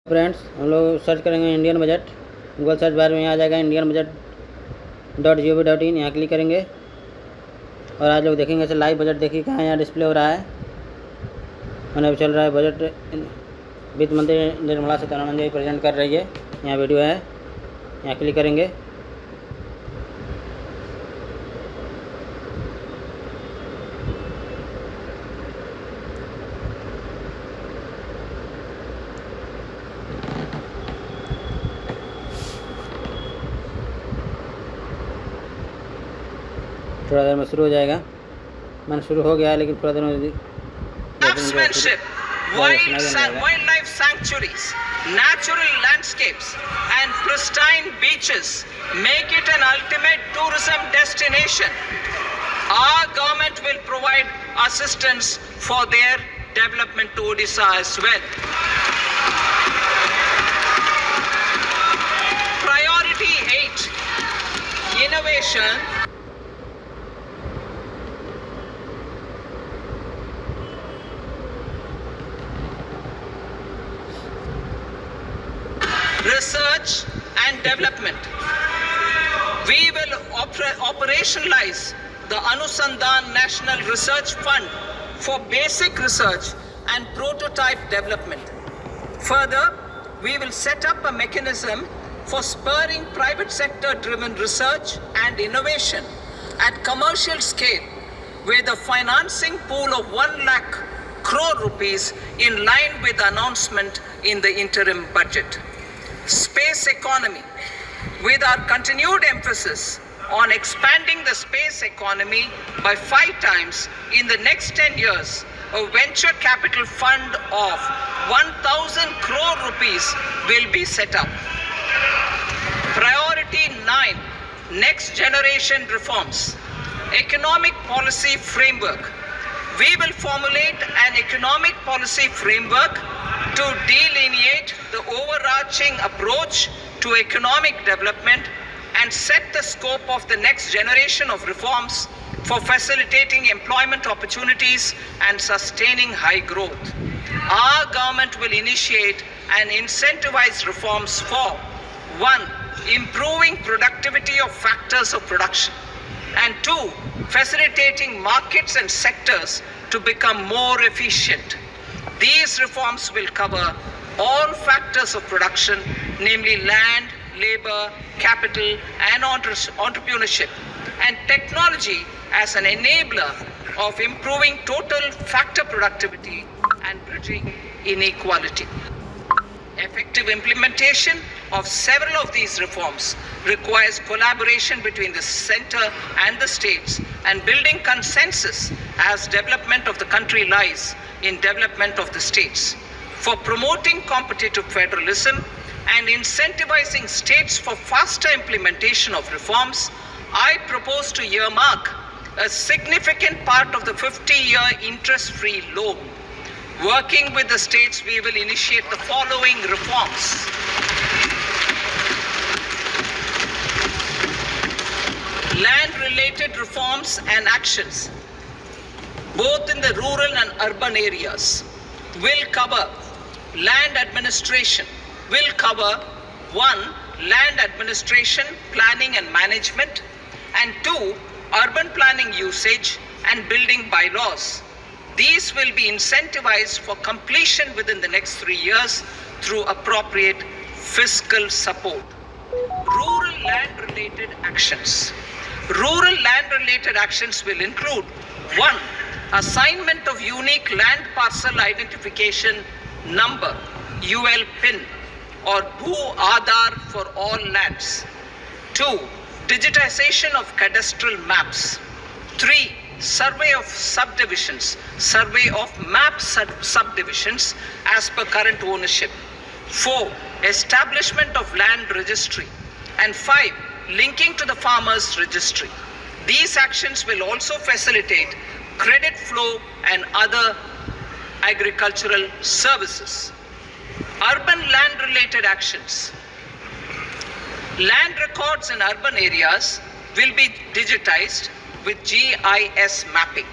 Friends, हम लोग search करेंगे Indian budget. Google search bar में यहाँ आ जाएगा indianbudget.gov.in। यहाँ क्लिक करेंगे और आज लोग देखेंगे ऐसे लाइव बजट। देखिए कहाँ यहाँ डिस्प्ले हो रहा है। मैंने अभी चल रहा है बजट। वित्त मंत्री निर्मला सीतारमण जी प्रेजेंट कर रही है। यहाँ वीडियो है, यहाँ क्लिक करेंगे। थोड़ा देर में शुरू हो जाएगा। मैंने शुरू हो गया है, लेकिन थोड़ा देर में Craftsmanship, wildlife sanctuaries, natural landscapes and pristine beaches make it an ultimate tourism destination. Our government will provide assistance for their development to Odisha as well. Priority 8, innovation. Research and development. We will operationalize the Anusandhan National Research Fund for basic research and prototype development. Further, we will set up a mechanism for spurring private sector driven research and innovation at commercial scale with a financing pool of 1 lakh crore rupees in line with the announcement in the interim budget. Space economy. With our continued emphasis on expanding the space economy by 5 times in the next 10 years, a venture capital fund of 1,000 crore rupees will be set up. Priority 9, next generation reforms. Economic policy framework. We will formulate an economic policy framework to delineate the overarching approach to economic development and set the scope of the next generation of reforms for facilitating employment opportunities and sustaining high growth. Our government will initiate and incentivize reforms for 1. Improving productivity of factors of production, and 2. Facilitating markets and sectors to become more efficient. These reforms will cover all factors of production, namely land, labor, capital, and entrepreneurship, and technology as an enabler of improving total factor productivity and bridging inequality. Effective implementation of several of these reforms requires collaboration between the center and the states and building consensus as development of the country lies in development of the states. For promoting competitive federalism and incentivizing states for faster implementation of reforms, I propose to earmark a significant part of the 50-year interest-free loan. Working with the states, we will initiate the following reforms. Land-related reforms and actions, both in the rural and urban areas, will cover land administration, will cover 1. Land administration, planning and management, and 2. Urban planning usage and building bylaws. These will be incentivized for completion within the next 3 years through appropriate fiscal support. Rural land-related actions. Rural land-related actions will include 1. Assignment of unique land parcel identification number, UL PIN, or Bhu Aadhaar for all lands. 2. Digitization of cadastral maps. 3. Survey of subdivisions, survey of map subdivisions as per current ownership. 4. Establishment of land registry. And 5. Linking to the farmers registry. These actions will also facilitate credit flow and other agricultural services. Urban land related actions. Land records in urban areas will be digitized with GIS mapping,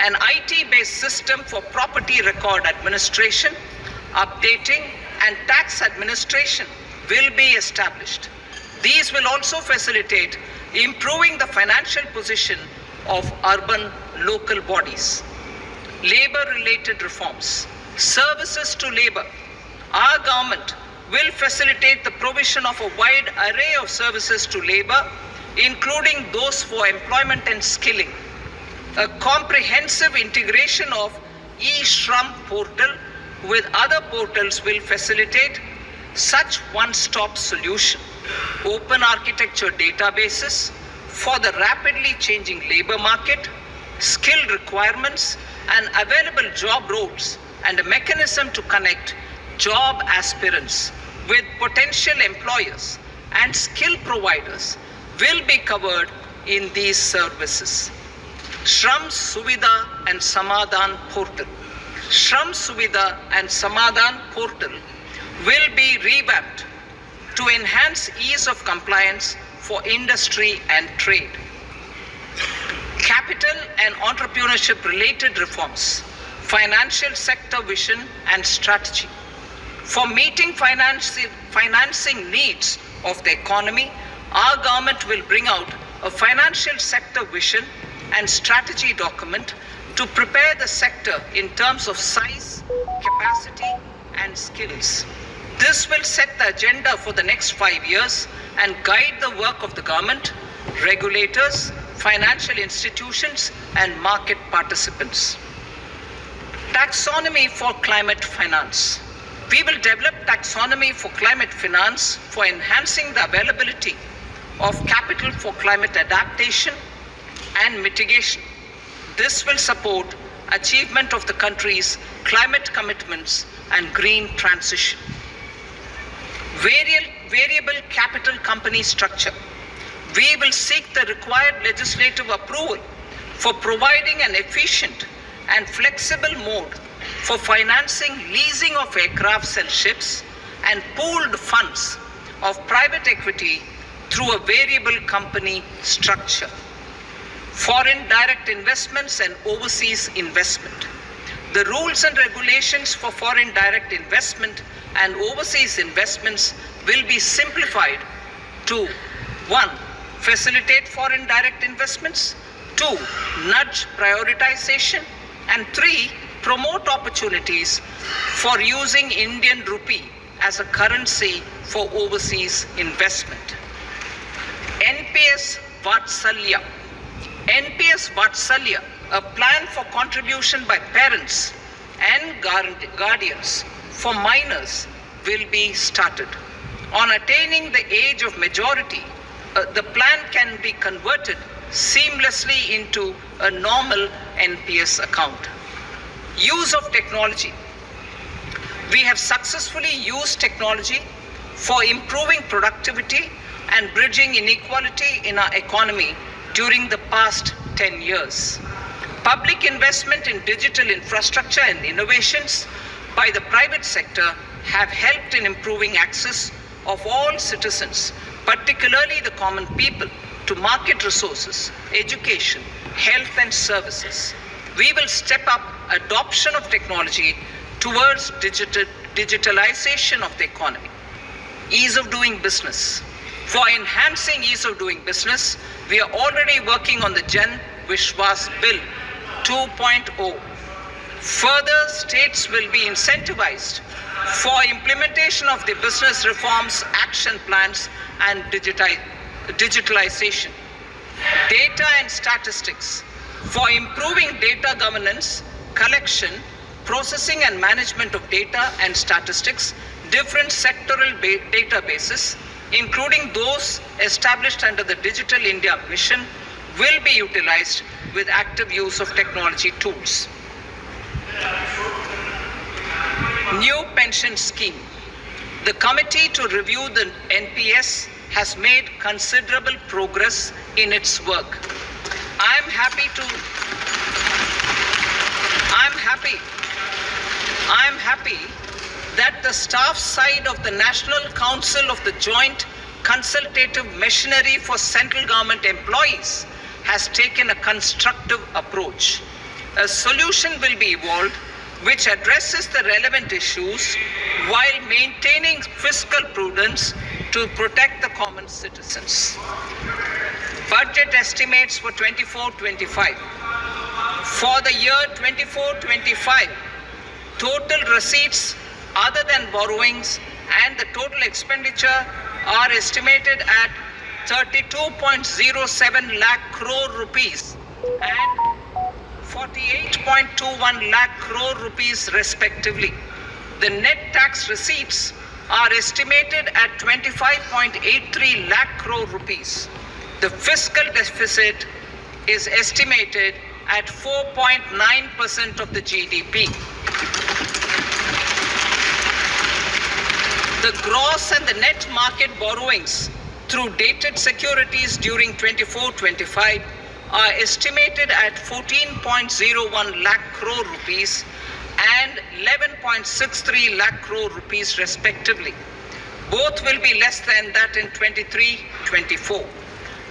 an IT-based system for property record administration, updating and tax administration will be established. These will also facilitate improving the financial position of urban local bodies. Labor-related reforms, services to labor. Our government will facilitate the provision of a wide array of services to labor, including those for employment and skilling. A comprehensive integration of eShram portal with other portals will facilitate such one-stop solution. Open architecture databases for the rapidly changing labor market, skill requirements and available job roles, and a mechanism to connect job aspirants with potential employers and skill providers will be covered in these services. Shram Suvidha and Samadhan portal. Shram Suvidha and Samadhan portal will be revamped to enhance ease of compliance for industry and trade. Capital and entrepreneurship related reforms, financial sector vision and strategy. For meeting financing needs of the economy, our government will bring out a financial sector vision and strategy document to prepare the sector in terms of size, capacity, and skills. This will set the agenda for the next 5 years and guide the work of the government, regulators, financial institutions, and market participants. Taxonomy for climate finance. We will develop taxonomy for climate finance for enhancing the availability of capital for climate adaptation and mitigation. This will support achievement of the country's climate commitments and green transition. Variable capital company structure. We will seek the required legislative approval for providing an efficient and flexible mode for financing leasing of aircrafts and ships and pooled funds of private equity through a variable company structure. Foreign direct investments and overseas investment. The rules and regulations for foreign direct investment and overseas investments will be simplified to 1. Facilitate foreign direct investments, 2. Nudge prioritization, and 3. Promote opportunities for using Indian rupee as a currency for overseas investment. NPS Vatsalya. NPS Vatsalya, a plan for contribution by parents and guardians for minors, will be started. On attaining the age of majority, the plan can be converted seamlessly into a normal NPS account. Use of technology. We have successfully used technology for improving productivity and bridging inequality in our economy during the past 10 years. Public investment in digital infrastructure and innovations by the private sector have helped in improving access of all citizens, particularly the common people, to market resources, education, health and services. We will step up adoption of technology towards digitalization of the economy. Ease of doing business. For enhancing ease of doing business, we are already working on the Jan Vishwas Bill 2.0. Further, states will be incentivized for implementation of the business reforms, action plans, and digitalization. Data and statistics. For improving data governance, collection, processing and management of data and statistics, different sectoral databases, including those established under the Digital India Mission, will be utilized with active use of technology tools. New pension scheme. The committee to review the NPS has made considerable progress in its work. I am happy that the staff side of the National Council of the Joint Consultative Machinery for Central Government Employees has taken a constructive approach. A solution will be evolved which addresses the relevant issues while maintaining fiscal prudence to protect the common citizens. Budget estimates for 24-25. For the year 24-25, total receipts other than borrowings and the total expenditure are estimated at 32.07 lakh crore rupees and 48.21 lakh crore rupees respectively. The net tax receipts are estimated at 25.83 lakh crore rupees. The fiscal deficit is estimated at 4.9% of the GDP. The gross and the net market borrowings through dated securities during 24-25 are estimated at 14.01 lakh crore rupees and 11.63 lakh crore rupees respectively. Both will be less than that in 23-24.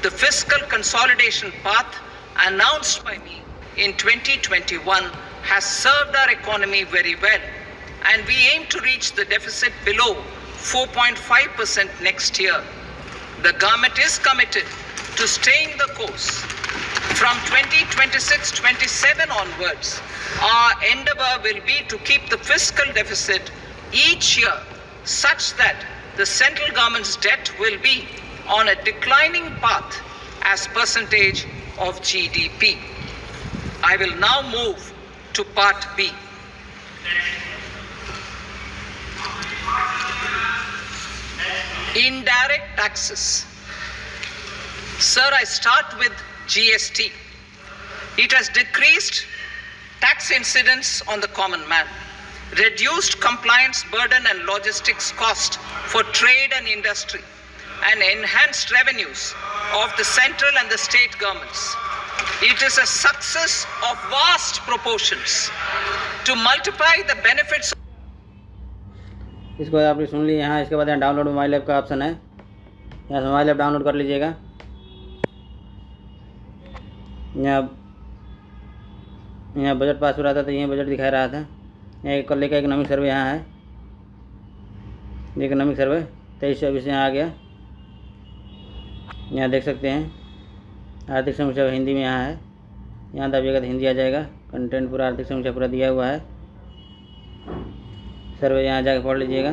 The fiscal consolidation path announced by me in 2021 has served our economy very well, and we aim to reach the deficit below 4.5% next year. The government is committed to staying the course. From 2026-27 onwards, our endeavor will be to keep the fiscal deficit each year such that the central government's debt will be on a declining path as percentage of GDP. I will now move to part B. Indirect taxes. Sir, I start with GST. It has decreased tax incidence on the common man, reduced compliance burden and logistics cost for trade and industry, and enhanced revenues of the central and the state governments. It is a success of vast proportions to multiply the benefits. इसको आपने सुन ली यहाँ। इसके बाद यहाँ download mobile app का option है, यहाँ से मोबाइल ऐप डाउनलोड कर लीजिएगा। यहाँ बजट पास हो रहा था तो यहाँ बजट दिखा रहा था। यहाँ कल का इकोनॉमिक सर्वे यहाँ है, इकोनॉमिक सर्वे 23-24 यहाँ आ गया। यहाँ देख सकते हैं आर्थिक समीक्षा हिंदी में यहाँ है, यहाँ दबिएगा तो हिंदी आ जाएगा। कंटेंट पूरा आर्थिक समीक्षा पूरा दिया हुआ है। सर्वे यहाँ जाकर पढ़ लीजिएगा।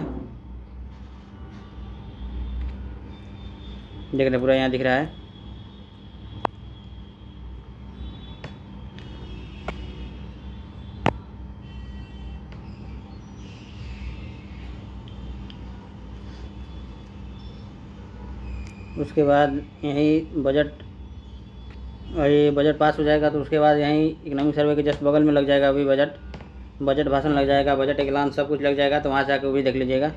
देख रहे पूरा यहाँ दिख रहा है। उसके बाद यहीं बजट, और ये बजट पास हो जाएगा तो उसके बाद यहीं इकोनॉमिक सर्वे के जस्ट बगल में लग जाएगा अभी बजट भाषण लग जाएगा, बजट ऐलान सब कुछ लग जाएगा। तो वहाँ से आकर वो भी देख लीजिएगा।